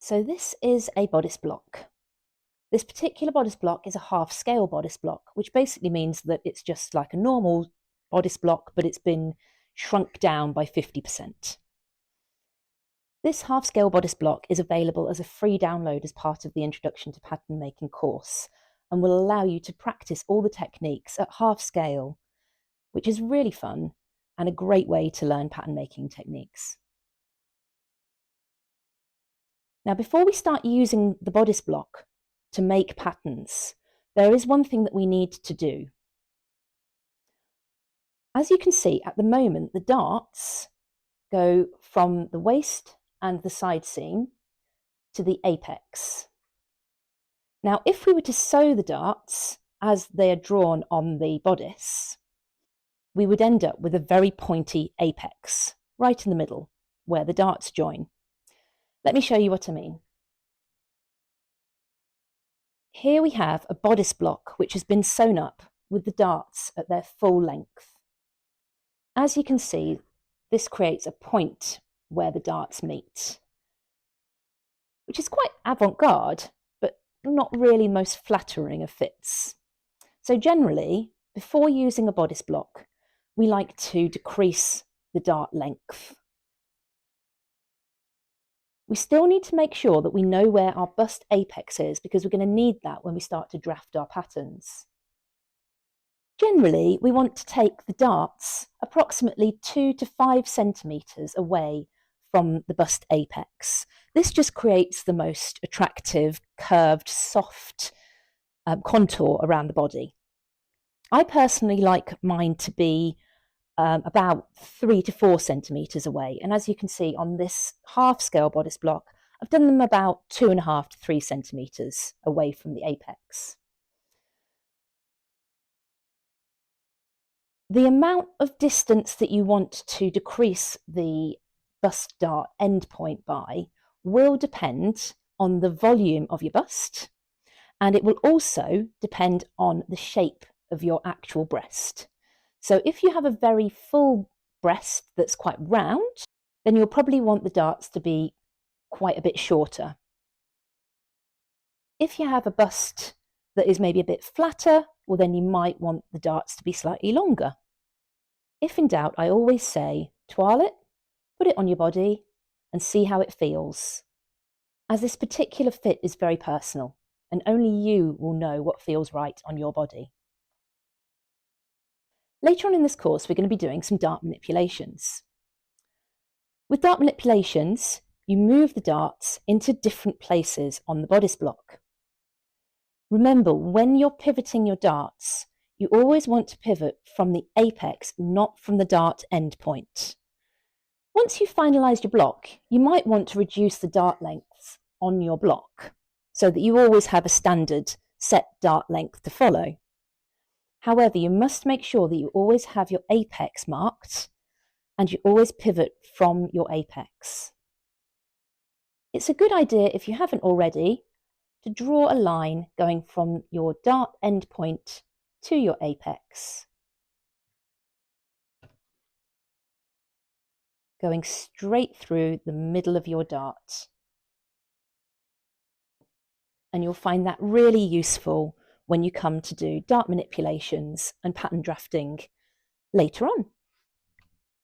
So this is a bodice block. This particular bodice block is a half scale bodice block, which basically means that it's just like a normal bodice block, but it's been shrunk down by 50%. This half scale bodice block is available as a free download as part of the Introduction to Pattern Making course and will allow you to practice all the techniques at half scale, which is really fun and a great way to learn pattern making techniques. Now, before we start using the bodice block to make patterns, there is one thing that we need to do. As you can see, at the moment, the darts go from the waist and the side seam to the apex. Now, if we were to sew the darts as they are drawn on the bodice, we would end up with a very pointy apex right in the middle where the darts join. Let me show you what I mean. Here we have a bodice block which has been sewn up with the darts at their full length. As you can see, this creates a point where the darts meet, which is quite avant-garde, but not really the most flattering of fits. So generally, before using a bodice block, we like to decrease the dart length. We still need to make sure that we know where our bust apex is because we're going to need that when we start to draft our patterns. Generally, we want to take the darts approximately 2 to 5 centimetres away from the bust apex. This just creates the most attractive, curved, soft contour around the body. I personally like mine to be about 3 to 4 centimetres away. And as you can see on this half scale bodice block, I've done them about 2.5 to 3 centimetres away from the apex. The amount of distance that you want to decrease the bust dart endpoint by will depend on the volume of your bust, and it will also depend on the shape of your actual breast. So if you have a very full breast that's quite round, then you'll probably want the darts to be quite a bit shorter. If you have a bust that is maybe a bit flatter, well, then you might want the darts to be slightly longer. If in doubt, I always say, toile it, put it on your body, and see how it feels. As this particular fit is very personal, and only you will know what feels right on your body. Later on in this course, we're going to be doing some dart manipulations. With dart manipulations, you move the darts into different places on the bodice block. Remember, when you're pivoting your darts, you always want to pivot from the apex, not from the dart endpoint. Once you've finalised your block, you might want to reduce the dart lengths on your block so that you always have a standard set dart length to follow. However, you must make sure that you always have your apex marked and you always pivot from your apex. It's a good idea, if you haven't already, to draw a line going from your dart endpoint to your apex, going straight through the middle of your dart. And you'll find that really useful when you come to do dart manipulations and pattern drafting later on.